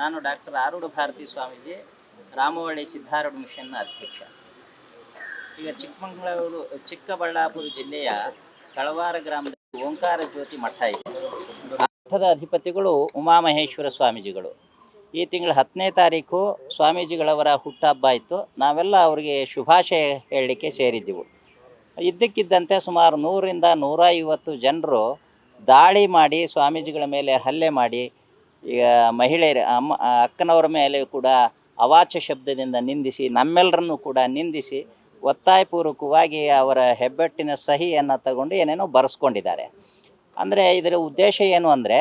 ನಾನು ಡಾಕ್ಟರ್ ಆರೂಢ ಭಾರತಿ ಸ್ವಾಮೀಜಿ, ರಾಮವಳ್ಳಿ ಸಿದ್ಧಾರೂಢ ಮಿಷನ್ನ ಅಧ್ಯಕ್ಷ. ಈಗ ಚಿಕ್ಕಬಳ್ಳಾಪುರ ಜಿಲ್ಲೆಯ ಕಳವಾರ ಗ್ರಾಮದಲ್ಲಿ ಓಂಕಾರ ಜ್ಯೋತಿ ಮಠ ಇದೆ. ಮಠದ ಅಧಿಪತಿಗಳು ಉಮಾಮಹೇಶ್ವರ ಸ್ವಾಮೀಜಿಗಳು. ಈ ತಿಂಗಳ 10ನೇ ತಾರೀಕು ಸ್ವಾಮೀಜಿಗಳವರ ಹುಟ್ಟುಹಬ್ಬ ಇತ್ತು. ನಾವೆಲ್ಲ ಅವರಿಗೆ ಶುಭಾಶಯ ಹೇಳಲಿಕ್ಕೆ ಸೇರಿದ್ದೆವು. ಇದ್ದಕ್ಕಿದ್ದಂತೆ ಸುಮಾರು 100ರಿಂದ 150 ಜನರು ದಾಳಿ ಮಾಡಿ ಸ್ವಾಮೀಜಿಗಳ ಮೇಲೆ ಹಲ್ಲೆ ಮಾಡಿ, ಈಗ ಮಹಿಳೆಯರ ಅಕ್ಕನವರ ಮೇಲೆ ಕೂಡ ಅವಾಚ್ಯ ಶಬ್ದದಿಂದ ನಿಂದಿಸಿ, ನಮ್ಮೆಲ್ಲರನ್ನು ಕೂಡ ನಿಂದಿಸಿ, ಒತ್ತಾಯಪೂರ್ವಕವಾಗಿ ಅವರ ಹೆಬ್ಬೆಟ್ಟಿನ ಸಹಿಯನ್ನು ತಗೊಂಡು ಏನೇನೋ ಬರೆಸ್ಕೊಂಡಿದ್ದಾರೆ. ಅಂದರೆ ಇದರ ಉದ್ದೇಶ ಏನು ಅಂದರೆ,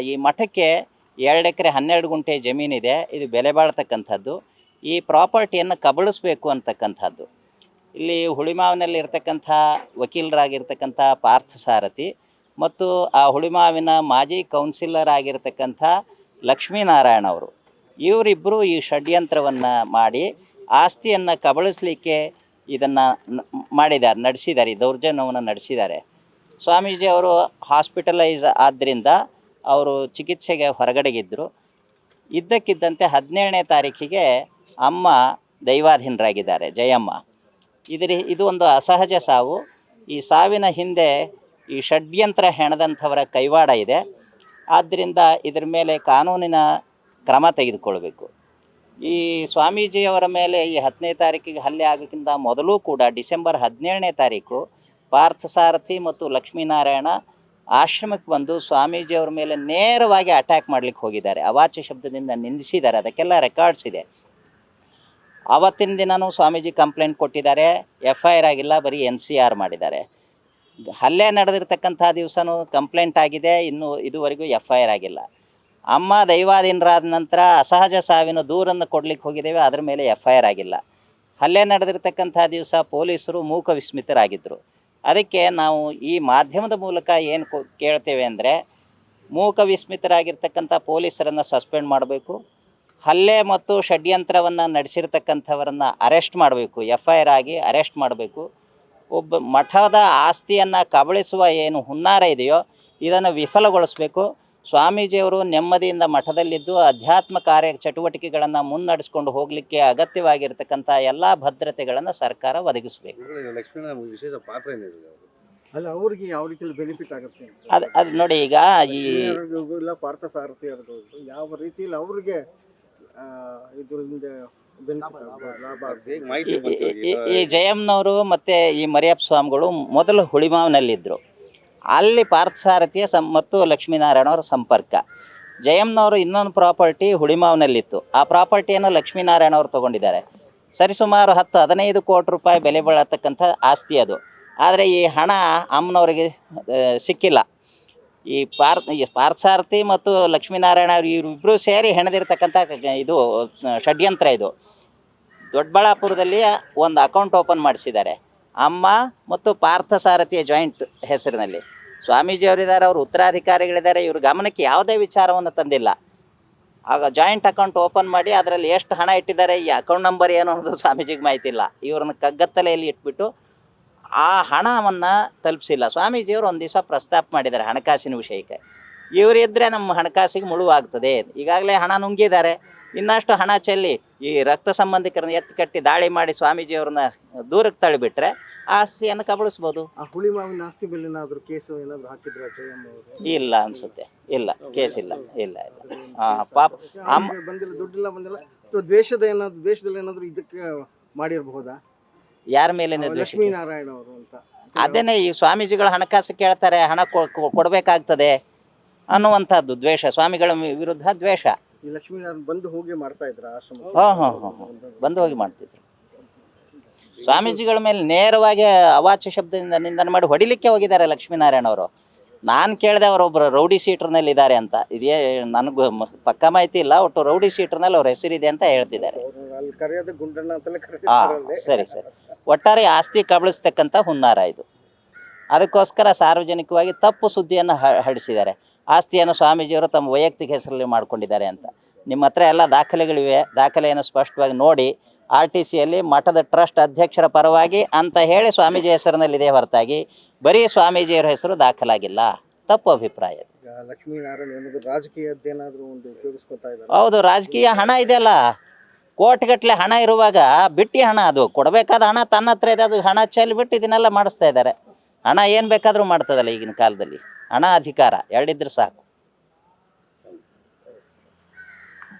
ಈ ಮಠಕ್ಕೆ 2 ಎಕರೆ 12 ಗುಂಟೆ ಜಮೀನಿದೆ. ಇದು ಬೆಲೆ ಬಾಳ್ತಕ್ಕಂಥದ್ದು. ಈ ಪ್ರಾಪರ್ಟಿಯನ್ನು ಕಬಳಿಸ್ಬೇಕು ಅಂತಕ್ಕಂಥದ್ದು. ಇಲ್ಲಿ ಹುಳಿಮಾವಿನಲ್ಲಿ ಇರ್ತಕ್ಕಂಥ ವಕೀಲರಾಗಿರ್ತಕ್ಕಂಥ ಪಾರ್ಥಸಾರಥಿ ಮತ್ತು ಆ ಹುಳಿಮಾವಿನ ಮಾಜಿ ಕೌನ್ಸಿಲರ್ ಆಗಿರ್ತಕ್ಕಂಥ ಲಕ್ಷ್ಮೀನಾರಾಯಣ ಅವರು, ಇವರಿಬ್ಬರು ಈ ಷಡ್ಯಂತ್ರವನ್ನು ಮಾಡಿ ಆಸ್ತಿಯನ್ನು ಕಬಳಿಸಲಿಕ್ಕೆ ಇದನ್ನು ನಡೆಸಿದ್ದಾರೆ. ಈ ದೌರ್ಜನ್ಯವನ್ನು ನಡೆಸಿದ್ದಾರೆ. ಸ್ವಾಮೀಜಿ ಅವರು ಹಾಸ್ಪಿಟಲೈಸ್ ಆದ್ದರಿಂದ ಅವರು ಚಿಕಿತ್ಸೆಗೆ ಹೊರಗಡೆಗಿದ್ದರು. ಇದ್ದಕ್ಕಿದ್ದಂತೆ 17ನೇ ತಾರೀಕಿಗೆ ಅಮ್ಮ ದೈವಾಧೀನರಾಗಿದ್ದಾರೆ, ಜಯಮ್ಮ. ಇದು ಒಂದು ಅಸಹಜ ಸಾವು. ಈ ಸಾವಿನ ಹಿಂದೆ ಈ ಷಡ್ಯಂತ್ರ ಹೆಣದಂಥವರ ಕೈವಾಡ ಇದೆ. ಆದ್ದರಿಂದ ಇದರ ಮೇಲೆ ಕಾನೂನಿನ ಕ್ರಮ ತೆಗೆದುಕೊಳ್ಬೇಕು. ಈ ಸ್ವಾಮೀಜಿಯವರ ಮೇಲೆ ಈ 10ನೇ ತಾರೀಕಿಗೆ ಹಲ್ಲೆ ಆಗೋಕ್ಕಿಂತ ಮೊದಲು ಕೂಡ ಡಿಸೆಂಬರ್ 17ನೇ ತಾರೀಕು ಪಾರ್ಥಸಾರಥಿ ಮತ್ತು ಲಕ್ಷ್ಮೀನಾರಾಯಣ ಆಶ್ರಮಕ್ಕೆ ಬಂದು ಸ್ವಾಮೀಜಿಯವರ ಮೇಲೆ ನೇರವಾಗಿ ಅಟ್ಯಾಕ್ ಮಾಡಲಿಕ್ಕೆ ಹೋಗಿದ್ದಾರೆ. ಅವಾಚ್ಯ ಶಬ್ದದಿಂದ ನಿಂದಿಸಿದ್ದಾರೆ. ಅದಕ್ಕೆಲ್ಲ ರೆಕಾರ್ಡ್ಸ್ ಇದೆ. ಆವತ್ತಿನ ದಿನವೂ ಸ್ವಾಮೀಜಿ ಕಂಪ್ಲೇಂಟ್ ಕೊಟ್ಟಿದ್ದಾರೆ. FIR ಆಗಿಲ್ಲ, ಬರೀ NCR ಮಾಡಿದ್ದಾರೆ. ಹಲ್ಲೆ ನಡೆದಿರ್ತಕ್ಕಂಥ ದಿವಸನೂ ಕಂಪ್ಲೇಂಟ್ ಆಗಿದೆ, ಇದುವರೆಗೂ FIR ಆಗಿಲ್ಲ. ಅಮ್ಮ ದೈವಾಧೀನರಾದ ನಂತರ ಅಸಹಜ ಸಾವಿನ ದೂರನ್ನು ಕೊಡಲಿಕ್ಕೆ ಹೋಗಿದ್ದೇವೆ, ಅದರ ಮೇಲೆ FIR ಆಗಿಲ್ಲ. ಹಲ್ಲೆ ನಡೆದಿರ್ತಕ್ಕಂಥ ದಿವಸ ಪೊಲೀಸರು ಮೂಕ ವಿಸ್ಮಿತರಾಗಿದ್ದರು. ಅದಕ್ಕೆ ನಾವು ಈ ಮಾಧ್ಯಮದ ಮೂಲಕ ಏನು ಕೇಳ್ತೇವೆ ಅಂದರೆ, ಮೂಕ ವಿಸ್ಮಿತರಾಗಿರ್ತಕ್ಕಂಥ ಪೊಲೀಸರನ್ನು ಸಸ್ಪೆಂಡ್ ಮಾಡಬೇಕು. ಹಲ್ಲೆ ಮತ್ತು ಷಡ್ಯಂತ್ರವನ್ನು ನಡೆಸಿರ್ತಕ್ಕಂಥವರನ್ನು ಅರೆಸ್ಟ್ ಮಾಡಬೇಕು, FIR ಆಗಿ ಅರೆಸ್ಟ್ ಮಾಡಬೇಕು. ಒಬ್ಬ ಮಠದ ಆಸ್ತಿಯನ್ನು ಕಬಳಿಸುವ ಏನು ಹುನ್ನಾರ ಇದೆಯೋ ಇದನ್ನು ವಿಫಲಗೊಳಿಸಬೇಕು. ಸ್ವಾಮೀಜಿಯವರು ನೆಮ್ಮದಿಯಿಂದ ಮಠದಲ್ಲಿದ್ದು ಅಧ್ಯಾತ್ಮ ಕಾರ್ಯ ಚಟುವಟಿಕೆಗಳನ್ನು ಮುನ್ನಡೆಸ್ಕೊಂಡು ಹೋಗಲಿಕ್ಕೆ ಅಗತ್ಯವಾಗಿರ್ತಕ್ಕಂಥ ಎಲ್ಲ ಭದ್ರತೆಗಳನ್ನು ಸರ್ಕಾರ ಒದಗಿಸಬೇಕು. ವಿಶೇಷ ಪಾತ್ರ ಏನಿದೆ ಅಲ್ಲ, ಅವ್ರಿಗೆ ಯಾವ ರೀತಿಯಲ್ಲಿ ಬೆನಿಫಿಟ್ ಆಗುತ್ತೆ ಅದು ನೋಡಿ, ಈಗ ಈ ಪಾರ್ಥಸಾರಥಿ ಅವ್ರದ್ದು ಯಾವ ರೀತಿಯಲ್ಲಿ ಅವ್ರಿಗೆ ಇದರಿಂದ ಈ ಜಯಮ್ಮನವರು ಮತ್ತು ಈ ಮರಿಯಪ್ಪ ಸ್ವಾಮಿಗಳು ಮೊದಲು ಹುಳಿಮಾವಿನಲ್ಲಿದ್ದರು. ಅಲ್ಲಿ ಪಾರ್ಥಸಾರಥಿಯ ಮತ್ತು ಲಕ್ಷ್ಮೀನಾರಾಯಣ ಅವರ ಸಂಪರ್ಕ. ಜಯಮ್ಮನವರು ಇನ್ನೊಂದು ಪ್ರಾಪರ್ಟಿ ಹುಳಿಮಾವಿನಲ್ಲಿತ್ತು. ಆ ಪ್ರಾಪರ್ಟಿಯನ್ನು ಲಕ್ಷ್ಮೀನಾರಾಯಣ ಅವರು ತೊಗೊಂಡಿದ್ದಾರೆ. ಸರಿಸುಮಾರು 10-15 ಕೋಟಿ ರೂಪಾಯಿ ಬೆಲೆ ಬಾಳತಕ್ಕಂಥ ಆಸ್ತಿ ಅದು. ಆದರೆ ಈ ಹಣ ಅಮ್ಮನವರಿಗೆ ಸಿಕ್ಕಿಲ್ಲ. ಈ ಪಾರ್ಥಸಾರಥಿ ಮತ್ತು ಲಕ್ಷ್ಮೀನಾರಾಯಣ ಅವರು ಇವರಿಬ್ಬರು ಸೇರಿ ಹೆಣೆದಿರ್ತಕ್ಕಂಥ ಇದು ಷಡ್ಯಂತ್ರ. ಇದು ದೊಡ್ಡಬಳ್ಳಾಪುರದಲ್ಲಿ ಒಂದು ಅಕೌಂಟ್ ಓಪನ್ ಮಾಡಿಸಿದ್ದಾರೆ, ಅಮ್ಮ ಮತ್ತು ಪಾರ್ಥಸಾರಥಿಯ ಜಾಯಿಂಟ್ ಹೆಸರಿನಲ್ಲಿ. ಸ್ವಾಮೀಜಿಯವರಿದ್ದಾರೆ, ಅವರು ಉತ್ತರಾಧಿಕಾರಿಗಳಿದ್ದಾರೆ. ಇವ್ರ ಗಮನಕ್ಕೆ ಯಾವುದೇ ವಿಚಾರವನ್ನು ತಂದಿಲ್ಲ. ಆಗ ಜಾಯಿಂಟ್ ಅಕೌಂಟ್ ಓಪನ್ ಮಾಡಿ ಅದರಲ್ಲಿ ಎಷ್ಟು ಹಣ ಇಟ್ಟಿದ್ದಾರೆ, ಈ ಅಕೌಂಟ್ ನಂಬರ್ ಏನು ಅನ್ನೋದು ಸ್ವಾಮೀಜಿಗೆ ಮಾಹಿತಿ ಇಲ್ಲ. ಇವ್ರನ್ನ ಕಗ್ಗತ್ತಲೆಯಲ್ಲಿ ಇಟ್ಬಿಟ್ಟು ಆ ಹಣವನ್ನು ತಲುಪಿಸಿಲ್ಲ. ಸ್ವಾಮೀಜಿಯವರು ಒಂದು ದಿವಸ ಪ್ರಸ್ತಾಪ ಮಾಡಿದ್ದಾರೆ ಹಣಕಾಸಿನ ವಿಷಯಕ್ಕೆ. ಇವರಿದ್ದರೆ ನಮ್ಮ ಹಣಕಾಸಿಗೆ ಮುಳುವಾಗ್ತದೆ, ಈಗಾಗಲೇ ಹಣ ನುಂಗಿದ್ದಾರೆ, ಇನ್ನಷ್ಟು ಹಣ ಚೆಲ್ಲಿ ಈ ರಕ್ತ ಸಂಬಂಧಿಕರನ್ನ ಎತ್ತುಕಟ್ಟಿ ದಾಳಿ ಮಾಡಿ ಸ್ವಾಮೀಜಿಯವ್ರನ್ನ ದೂರಕ್ಕೆ ತಳ್ಳಿಬಿಟ್ರೆ ಆಸ್ತಿಯನ್ನು ಕಬಳಿಸ್ಬೋದು. ಆ ಹುಳಿಮಾವಿನ ಆಸ್ತಿ ಮೇಲೆ ಏನಾದರೂ ಕೇಸು ಏನಾದರೂ ಹಾಕಿದ್ರ ಜಯಮ್ಮ ಅವರು? ಇಲ್ಲ ಅನ್ಸುತ್ತೆ, ಇಲ್ಲ ಕೇಸ್ ಇಲ್ಲ. ಪಾಪ ಬಂದಿಲ್ಲ, ದುಡ್ಡಿಲ್ಲ ಬಂದಿಲ್ಲ. ದ್ವೇಷದಲ್ಲಿ ಏನಾದರೂ ಇದಕ್ಕೆ ಮಾಡಿರಬಹುದಾ? ಯಾರ ಮೇಲೆ? ಲಕ್ಷ್ಮೀನಾರಾಯಣ ಅವರು ಅಂತ. ಅದೇನೇ, ಈ ಸ್ವಾಮೀಜಿಗಳ ಹಣಕಾಸು ಕೇಳ್ತಾರೆ, ಹಣ ಕೊಡಬೇಕಾಗ್ತದೆ ಅನ್ನುವಂಥದ್ದು ದ್ವೇಷ, ಸ್ವಾಮಿಗಳ ವಿರುದ್ಧ ದ್ವೇಷ. ಈ ಲಕ್ಷ್ಮೀನಾರಾಯಣ ಬಂದು ಹೋಗಿ ಮಾಡ್ತಾ ಇದ್ರ ಆಶ್ರಮ? ಬಂದು ಹೋಗಿ ಮಾಡ್ತಿದ್ರು. ಸ್ವಾಮೀಜಿಗಳ ಮೇಲೆ ನೇರವಾಗಿ ಅವಾಚ್ಯ ಶಬ್ದದಿಂದ ನಿಂದನೆ ಮಾಡಿ ಹೊಡಿಲಿಕ್ಕೆ ಹೋಗಿದ್ದಾರೆ ಲಕ್ಷ್ಮೀನಾರಾಯಣ ಅವರು. ನಾನು ಕೇಳಿದೆ ಅವರೊಬ್ಬರು ರೌಡಿ ಶೀಟರ್ನಲ್ಲಿ ಇದ್ದಾರೆ ಅಂತ. ಇದೇ ನನಗೂ ಪಕ್ಕ ಮಾಹಿತಿ ಇಲ್ಲ, ಒಟ್ಟು ರೌಡಿ ಶೀಟರ್ನಲ್ಲಿ ಅವ್ರ ಹೆಸರಿದೆ ಅಂತ ಹೇಳ್ತಿದ್ದಾರೆ. ಸರಿ. ಒಟ್ಟಾರೆ ಆಸ್ತಿ ಕಬಳಿಸ್ತಕ್ಕಂಥ ಹುನ್ನಾರ ಇದು. ಅದಕ್ಕೋಸ್ಕರ ಸಾರ್ವಜನಿಕವಾಗಿ ತಪ್ಪು ಸುದ್ದಿಯನ್ನು ಹರಡಿಸಿದ್ದಾರೆ. ಆಸ್ತಿಯನ್ನು ಸ್ವಾಮೀಜಿಯವರು ತಮ್ಮ ವೈಯಕ್ತಿಕ ಹೆಸರಲ್ಲಿ ಮಾಡ್ಕೊಂಡಿದ್ದಾರೆ ಅಂತ. ನಿಮ್ಮ ಹತ್ರ ಎಲ್ಲ ದಾಖಲೆಗಳಿವೆ, ದಾಖಲೆಯನ್ನು ಸ್ಪಷ್ಟವಾಗಿ ನೋಡಿ. RTCಯಲ್ಲಿ ಮಠದ ಟ್ರಸ್ಟ್ ಅಧ್ಯಕ್ಷರ ಪರವಾಗಿ ಅಂತ ಹೇಳಿ ಸ್ವಾಮೀಜಿ ಹೆಸರಿನಲ್ಲಿದೆ ಹೊರತಾಗಿ ಬರೀ ಸ್ವಾಮೀಜಿಯವರ ಹೆಸರು ದಾಖಲಾಗಿಲ್ಲ. ತಪ್ಪು ಅಭಿಪ್ರಾಯ. ಲಕ್ಷ್ಮೀನಾರಾಯಣ ಏನಾದ್ರು ರಾಜಕೀಯದ್ದೇನಾದ್ರೂ ಒಂದು ಉಪಯೋಗಿಸ್ಕೊತಾ ಇದ್ದಾರೆ? ಹೌದು, ರಾಜಕೀಯ ಹಣ ಇದೆಯಲ್ಲ, ಕೋಟಿಗಟ್ಟಲೆ ಹಣ ಇರುವಾಗ ಬಿಟ್ಟಿ ಹಣ, ಅದು ಕೊಡಬೇಕಾದ ಹಣ ತನ್ನ ಹತ್ರ ಇದೆ, ಅದು ಹಣ ಚೆಲ್ಲಿಬಿಟ್ಟು ಇದನ್ನೆಲ್ಲ ಮಾಡಿಸ್ತಾ ಇದ್ದಾರೆ. ಹಣ ಏನು ಬೇಕಾದರೂ ಮಾಡ್ತದಲ್ಲ ಈಗಿನ ಕಾಲದಲ್ಲಿ. ಹಣ ಅಧಿಕಾರ ಎರಡಿದ್ರೆ ಸಾಕು.